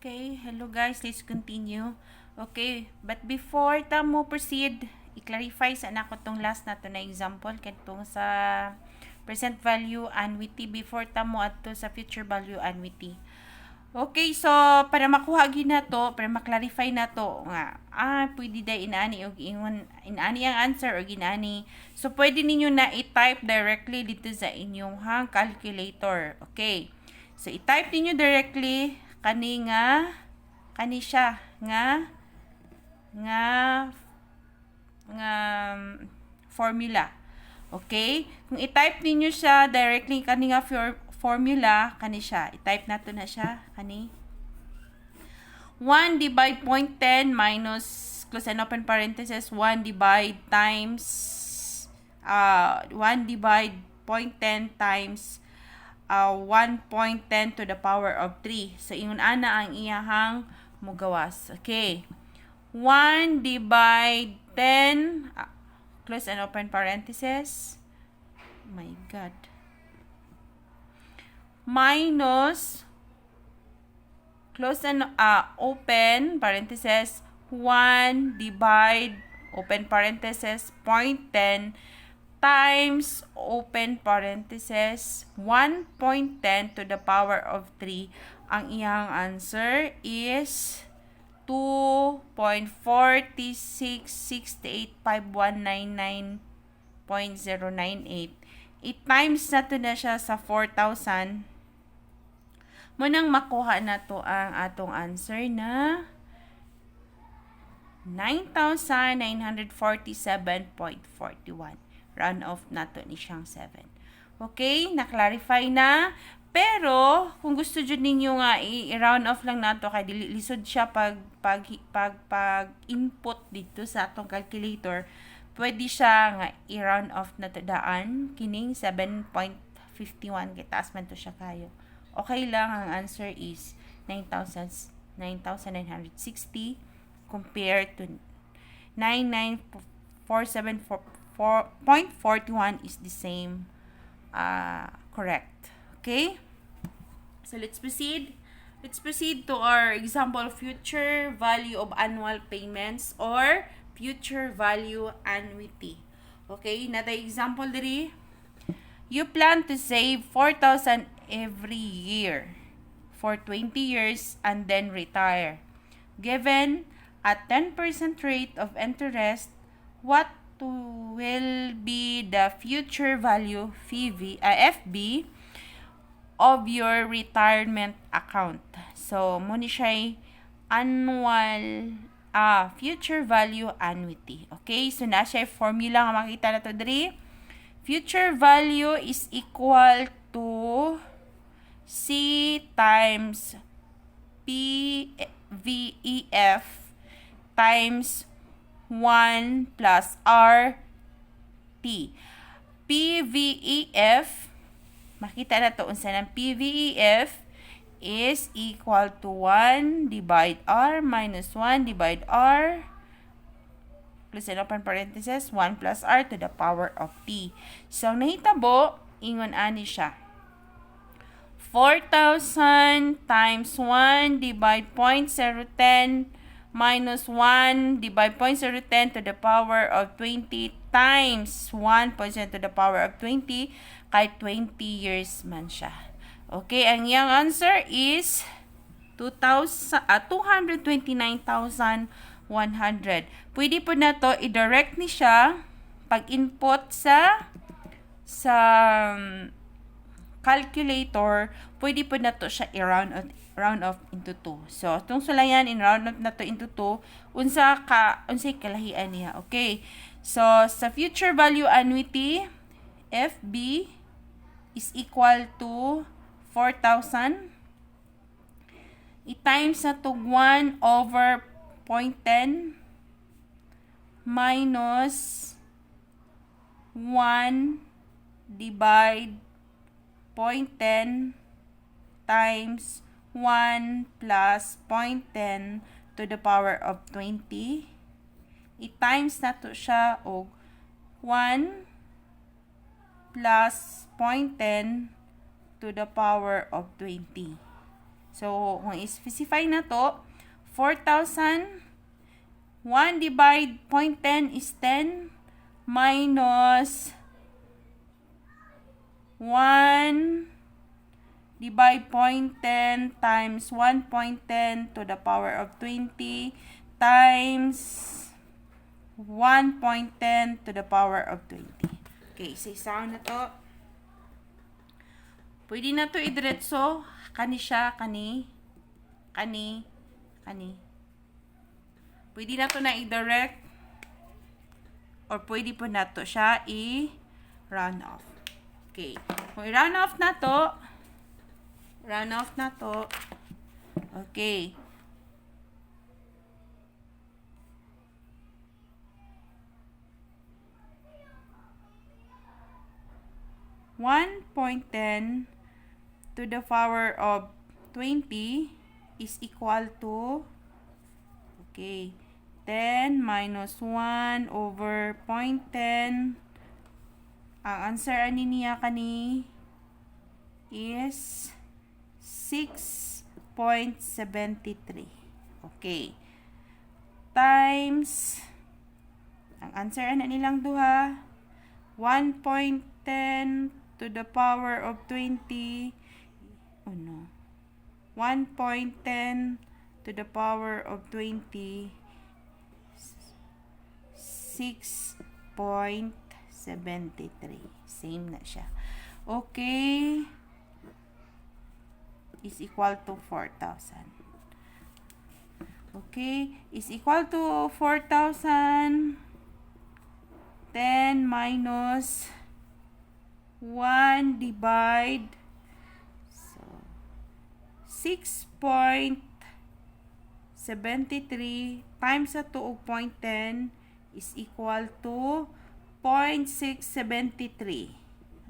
Okay, hello guys, let's continue. Okay, but before ta mo proceed, i-clarify sa anak ko tong last na to na example katong sa present value annuity before ta mo adto sa future value annuity. Okay, so para makuha gyud na to, para ma-clarify na to nga pwede day inaani og ingon inaani ang answer or ginaani. So pwede ninyo na i-type directly dito sa inyong calculator. Okay. So i-type ninyo directly kani siya nga formula. Okay? Kung i-type ninyo siya directly kani nga formula, kani siya. I-type nato na siya kani 1 divide 0.10 minus close and open parenthesis 1 divide times 1 divide 0.10 times 1.10 to the power of 3. So, ingon ana ang iyahang mugawas. Okay. 1 divide 10, close and open parenthesis. Oh my God. Minus, close and open parenthesis, 1 divide, open parenthesis, 0.10 times open parenthesis 1.10 to the power of 3. Ang iyang answer is 2.46685199.098. I-times na to na siya sa 4,000. Munang makuha na to ang atong answer na 9,947.41. Round off na to ni siyang 7. Okay, na-clarify na. Pero, kung gusto dyan ninyo nga, i-round off lang na to, kaya lisod siya pag-input dito sa atong calculator, pwede siya nga i-round off na to daan, kining 7.51, kaya taas man to siya kayo. Okay lang, ang answer is 9,960 compared to 99474.41 is the same, correct. Okay, so let's proceed to our example, future value of annual payments or future value annuity. Okay, na the example diri, you plan to save 4,000 every year for 20 years and then retire. Given a 10% rate of interest, what will be the future value FB of your retirement account? So, muna siya annual future value annuity. Okay, so na siya formula nga makita na to diri. Future value is equal to C times PVEF times 1 plus RT. PVEF, makita na to unsa ng PVEF is equal to 1 divide R minus 1 divide R, close and open parenthesis, 1 plus R to the power of T. So, nahitabo, ingon ani siya. 4,000 times 1 divide 0.010 minus 1 divide 0.010 to the power of 20 times 1% to the power of 20, kay 20 years man siya. Okay, ang iyang answer is 229,100. Pwede po na to i-direct ni siya pag-input sa calculator. Pwede po na to siya i-round off into 2. So, itong sulayan, in-round off na to into 2. Unsay kalahian niya. Okay. So, sa future value annuity, FB is equal to 4,000. I-times na to 1 over 0.10 minus 1 divide 0.10 times 1 plus 0.10 to the power of 20. I-times na to siya og 1 plus 0.10 to the power of 20. So, kung i-specify na to, 4,000, 1 divide 0.10 is 10 minus 1 divide 0.10 times 1.10 to the power of 20 times 1.10 to the power of 20. Okay, isa-isahan na to. Pwede na to idiretso. Kani siya, kani. Pwede na to na i-direct. Or pwede po na to siya i-run off. Okay. Kung i-run off na to, okay. One point 10 to the power of 20 is equal to, okay, 10 minus 1 over 0.10. Ang answer ani niya kani is 6.73. Okay. Times, ang answer ani nilang duha, 1.10 to the power of 20. Oh no. 1.10 to the power of 20. 6.73. Same na siya. Okay. Is equal to 4,000. Okay. Is equal to 4,000. 10 minus 1 divide 6.73 times sa 2.10 is equal to 0.673.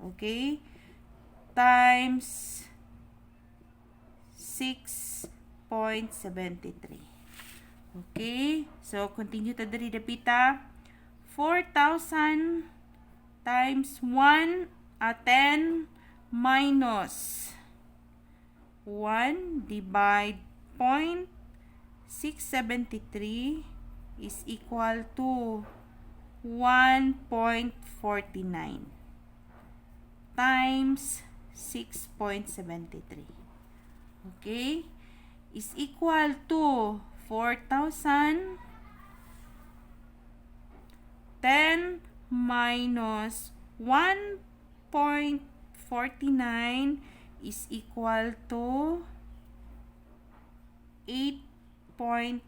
Okay? Times 6.73. Okay? So, continue to diri dapita. 4,000 times 10 minus 1 divide 0.673 is equal to 1.49 times 6.73. Okay? Is equal to 4,000 10 minus 1.49 is equal to 8.51.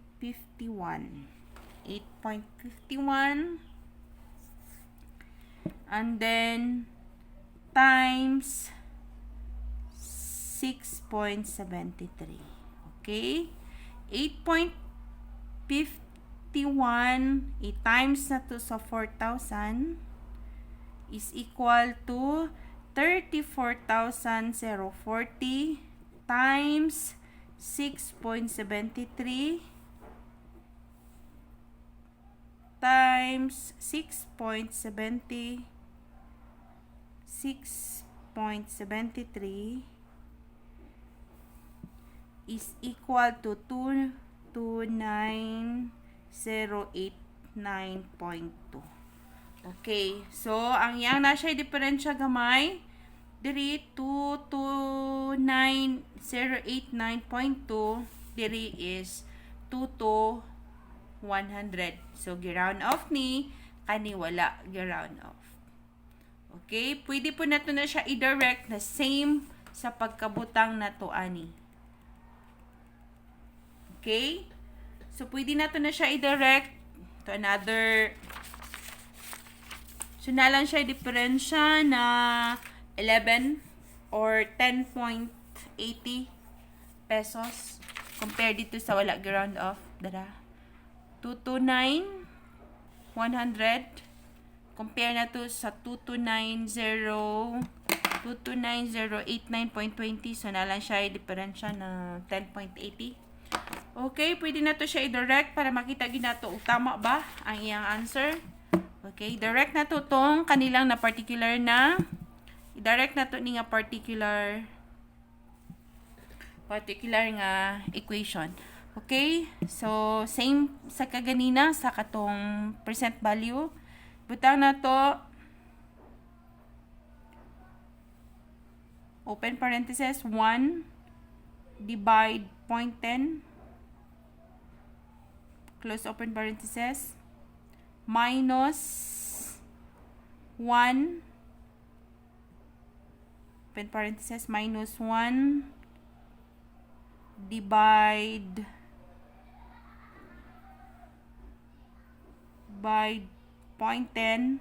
8.51 and then times 6.73. Okay? 8.51 i-times na to sa 4,000 is equal to 34,040 times 6.73 times 6.73 is equal to 229,089.2. Okay, so ang yang na siya diferensya gamay diri 229,089.2 diri is 2 to 100. So gi-round off ni kani wala gi-round off. Okay, pwede po nato na siya i-direct na same sa pagkabutang nato ani. Okay? So pwede nato na siya i-direct to another. So na lang siya diferensya na 11 or 10.80 pesos compared dito sa wala gi-round off dara. 229,100 compare na to sa 229,089.20 so na lang siya diferensya na 10.80. Okay, pwede na to siya i-direct para makita gid nato tama ba ang iyang answer. Okay, direct na to tong kanilang na particular na i-direct na to ni nga particular particular nga equation. Okay? So, same sa kaganina sa katong percent value. Butang na to, open parenthesis, 1 divide 0.10, close open parenthesis, minus 1, open parenthesis, minus 1 divide by 0.10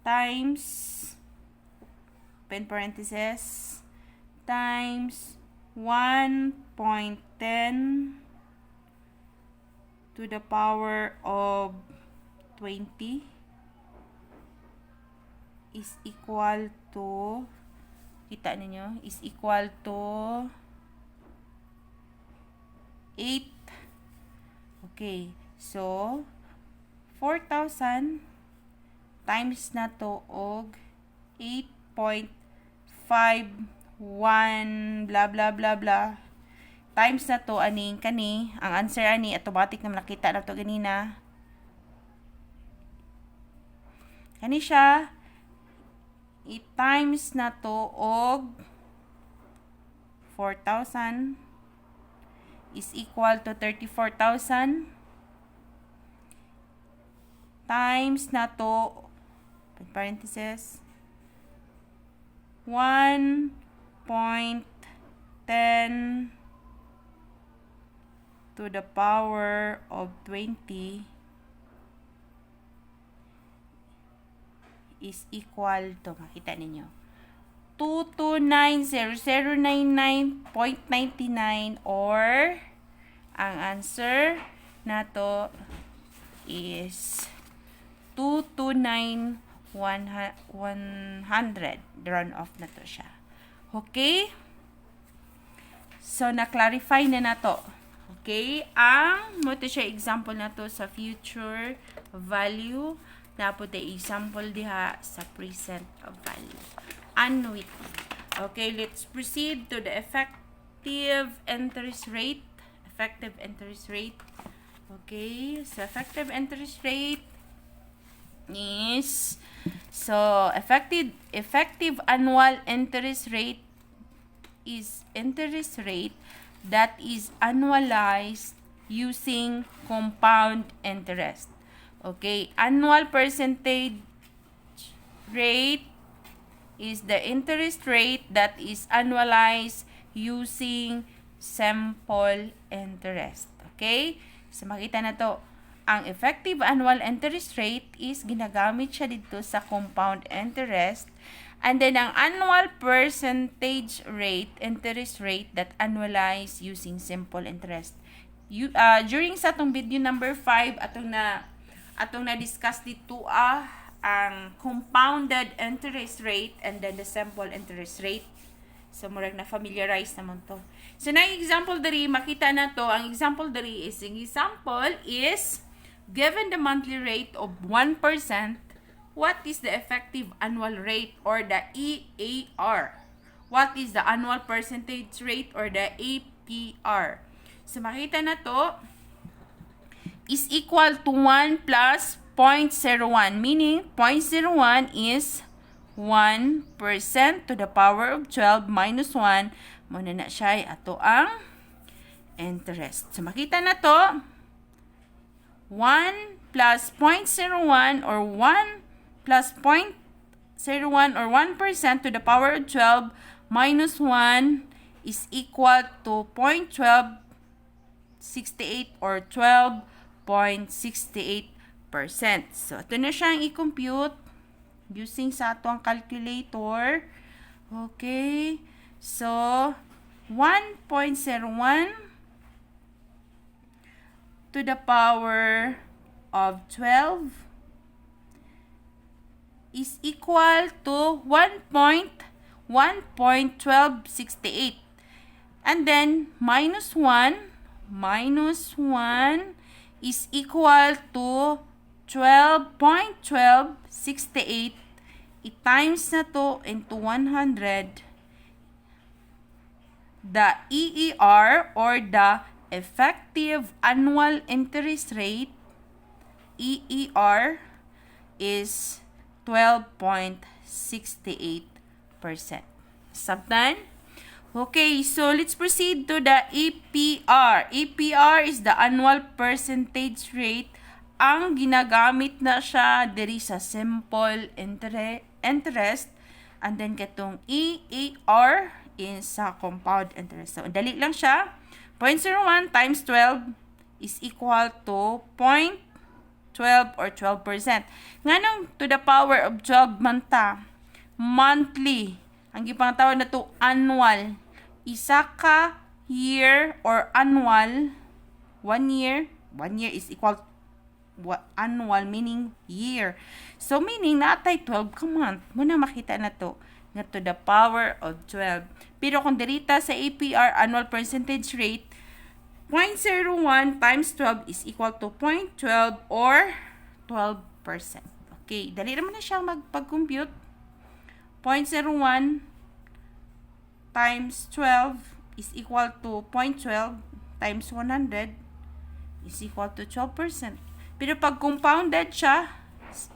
times open parenthesis times 1.10 to the power of 20 is equal to, kita ninyo, is equal to 8. Okay, so 4,000 times na to og 8.51 blah blah blah blah times na to aning kani, ang answer ani automatic na nakita na to ganina. Kani siya, i-times na to og 4,000 is equal to 34,000 times na to, parenthesis, 1.10 to the power of 20 is equal to, makita ninyo, 229,0099.99, or ang answer na to is 229,100. Drawn off na to siya. Okay? So, na-clarify na to. Okay? Ang mo to siya example na to sa future value. Dapat ay example diha sa present value. Annuity. Okay, let's proceed to the effective interest rate. Effective interest rate. Okay, so effective interest rate is, so effective annual interest rate is interest rate that is annualized using compound interest. Okay, annual percentage rate is the interest rate that is annualized using simple interest. Okay? So, makita na to. Ang effective annual interest rate is ginagamit siya dito sa compound interest. And then, ang annual percentage rate, interest rate that annualized using simple interest. During sa atong video number 5, atong na-discuss dito ang compounded interest rate and then the simple interest rate. So, murag na familiarize naman to. So, na example dari, makita na to. Ang example dari is, given the monthly rate of 1%, what is the effective annual rate or the EAR? What is the annual percentage rate or the APR? So, makita na to is equal to 1 plus 0.01, meaning 0.01 is 1% to the power of 12 minus 1. Muna na siya ato ang interest. So, makita na to, 1 plus 0.01 or 1 plus 0.01 or 1% to the power of 12 minus 1 is equal to 0.1268 or 12.68%. So, ito na siyang i-compute using sa atong calculator. Okay. So, 1.01 to the power of 12 is equal to 1.1268. And then, minus 1 is equal to 12.1268. I-times na to into 100. The EER or the effective annual interest rate, EER, is 12.68%. Sabtan? Okay, so let's proceed to the APR. APR is the annual percentage rate. Ang ginagamit na siya diri sa simple interest, and then katong EAR is sa compound interest. So, dali lang siya. 0.01 times 12 is equal to 0.12 or 12%. Nganong to the power of 12 man ta? Monthly. Ang gipang tawag na to annual. Isa ka year or annual, 1 year. 1 year is equal annual meaning year. So meaning natay 12 ka month. Muna makita na to nga to the power of 12. Pero kung dirita sa APR annual percentage rate, 0.01 times 12 is equal to 0.12 or 12%. Okay, dali naman na siya magpag-compute. 0.01 times 12 is equal to 0.12 times 100 is equal to 12%. Pero pag compounded siya,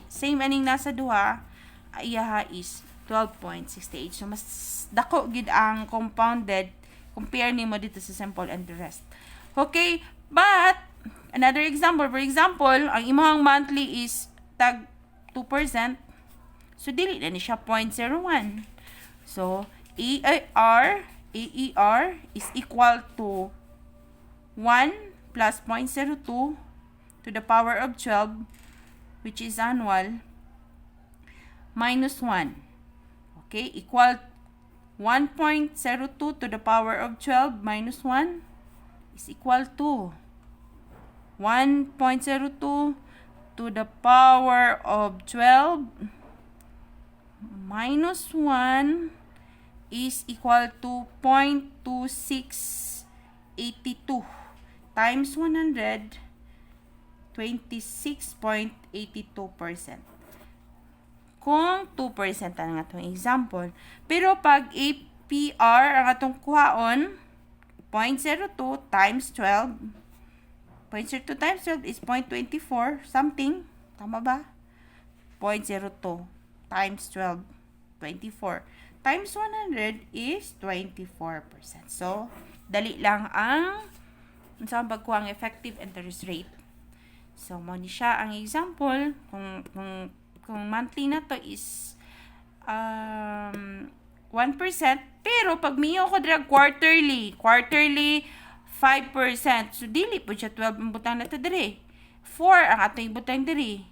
same aning nasa duha, iyaha is 12.68. So, mas dako gid ang compounded compare nimo dito sa simple interest. Okay, but another example, for example, ang imong monthly is tag 2%. So, dili na ni siya 0.01. So, AER is equal to 1 plus 0.02 to the power of 12, which is annual, minus 1. Okay, equal 1.02 to the power of 12 minus 1 is equal to 1.02 to the power of 12 minus 1 is equal to 0.2682 times 100, 26.82%. Kung 2% ang atong example. Pero pag APR ang atong kuhaon, 0.02 times 12. 0.02 times 12 is 0.24 something. Tama ba? 0.02 times 12, 24. Times 100 is 24%. So, dali lang ang saan pagkuha ang effective interest rate. So, mo ni siya ang example. Kung monthly na to is 1%. Pero, pag miyo ko drag quarterly 5%. So, dili po siya 12 ang butang na to diri. 4 ang atong butang diri.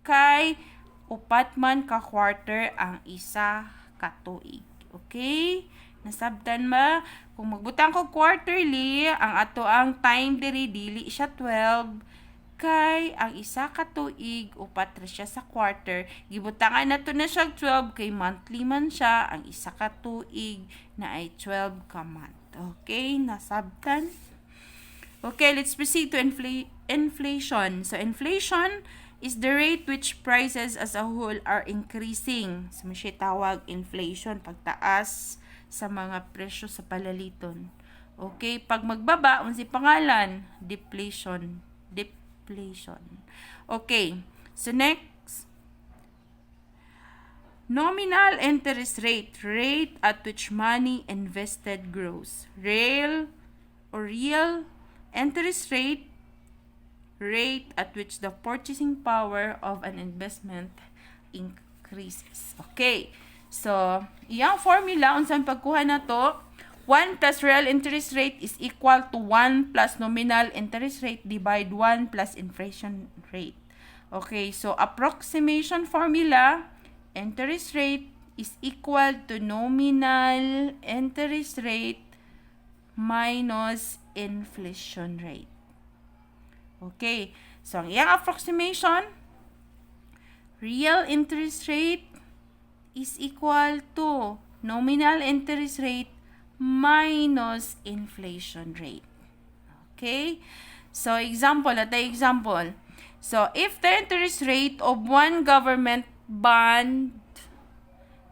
Kay, upat man ka quarter ang isa ka tuig. Okay? Nasabtan ba? Kung magbutang ko quarterly, ang ato ang time diri dili siya 12. Kay ang isa ka tuig upat ra siya sa quarter, gibutangan nato na siya 12 kay monthly man siya, ang isa ka tuig na ay 12 ka month. Okay, nasabtan. Okay, let's proceed to inflation. So inflation is the rate which prices as a whole are increasing. So siya tawag inflation, pagtaas sa mga presyo sa palaliton. Okay, pag magbaba, unsi pangalan, deflation. Okay, so next, nominal interest rate, rate at which money invested grows. Real interest rate, rate at which the purchasing power of an investment increases. Okay, so iyang formula unsan pagkuha na to, 1 plus real interest rate is equal to 1 plus nominal interest rate divide 1 plus inflation rate. Okay, so approximation formula, interest rate is equal to nominal interest rate minus inflation rate. Okay, so ang iyang approximation, real interest rate is equal to nominal interest rate minus inflation rate. Okay? So, example, example. So, if the interest rate of one government bond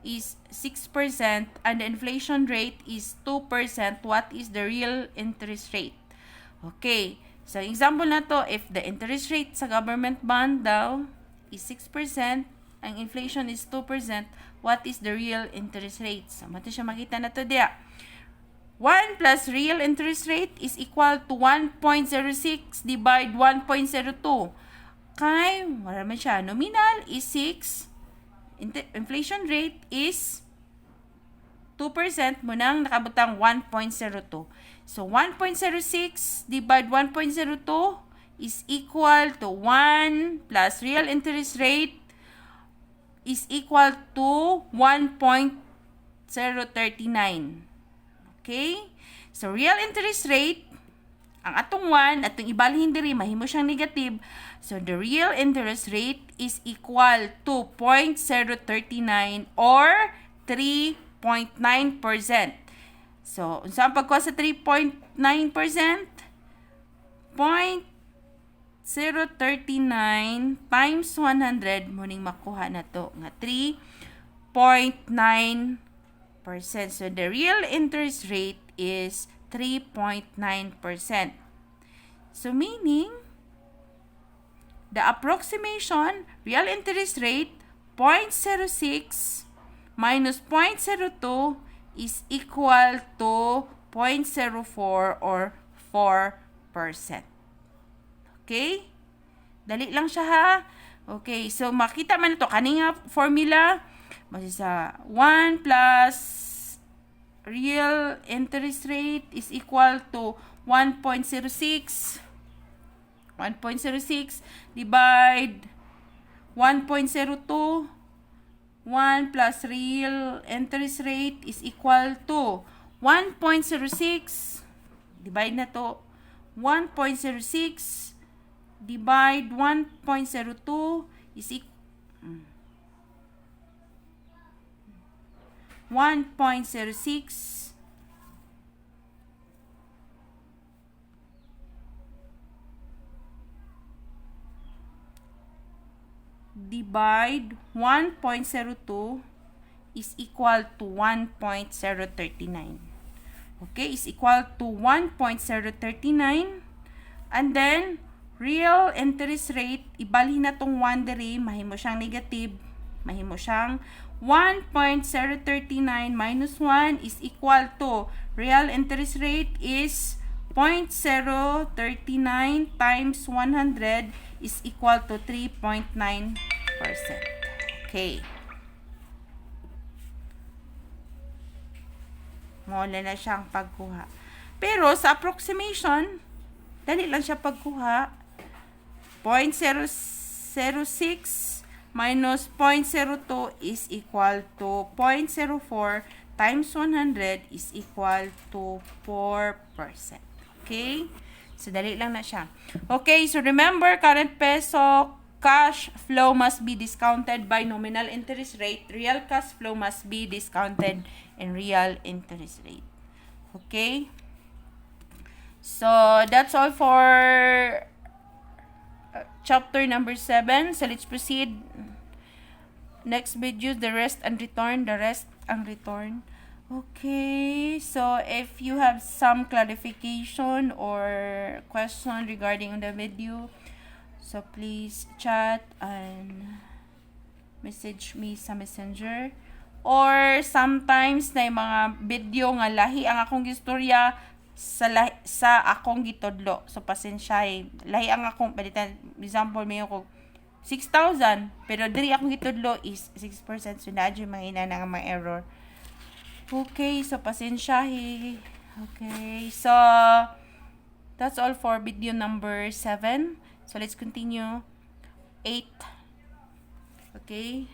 is 6% and the inflation rate is 2%, what is the real interest rate? Okay. So, example na to, if the interest rate sa government bond daw is 6%, ang inflation is 2%, what is the real interest rate? So, mato siya makita na to diya. 1 plus real interest rate is equal to 1.06 divide 1.02. Kay, wala man siya. Nominal is 6. Inflation rate is 2%. Munang nakabutang 1.02. So, 1.06 divide 1.02 is equal to 1 plus real interest rate is equal to 1.039. Okay? So, real interest rate, ang atong 1, atong ibalhin diri, mahimo siyang negative. So, the real interest rate is equal to 0.039 or 3.9%. So, unsa ang pagkuha sa 3.9%? 0.039 times 100, muning makuha na to nga 3.9%. So, the real interest rate is 3.9%. So, meaning, the approximation real interest rate 0.06 minus 0.02 is equal to 0.04 or 4%. Okay? Dali lang siya ha. Okay, so makita man ito kanina formula. Basta sa 1 plus real interest rate is equal to 1.06. 1.06 divide 1.02. 1 plus real interest rate is equal to 1.06. Divide na to. 1.06 divide 1.02 is equal 1.06 divide 1.02 is equal to 1.039. Okay, is equal to 1.039. And then, real interest rate, ibalhin na tong 1 diri, mahimo siyang negative, mahimo siyang 1.039 minus 1 is equal to, real interest rate is 0.039 times 100 is equal to 3.9%. Okay. Mula na siyang pagkuha. Pero sa approximation, dali lang siya pagkuha. 0.006 minus 0.02 is equal to 0.04 times 100 is equal to 4%. Okay? So, dali lang na siya. Okay, so remember, current peso cash flow must be discounted by nominal interest rate. Real cash flow must be discounted in real interest rate. Okay? So, that's all for chapter number 7. So, let's proceed. Next video, the rest and return. The rest and return. Okay, so if you have some clarification or question regarding the video, so please chat and message me sa messenger. Or sometimes na mga video nga lahi ang akong istorya sa akong gitudlo. So pasensyahe. Lahi ang akong palitan. Example, may ako 6,000 pero diri akong gitudlo is 6%. So nadyo mga nga mga error. Okay, so pasensyahe. Okay, so that's all for video number 7. So let's continue 8. Okay.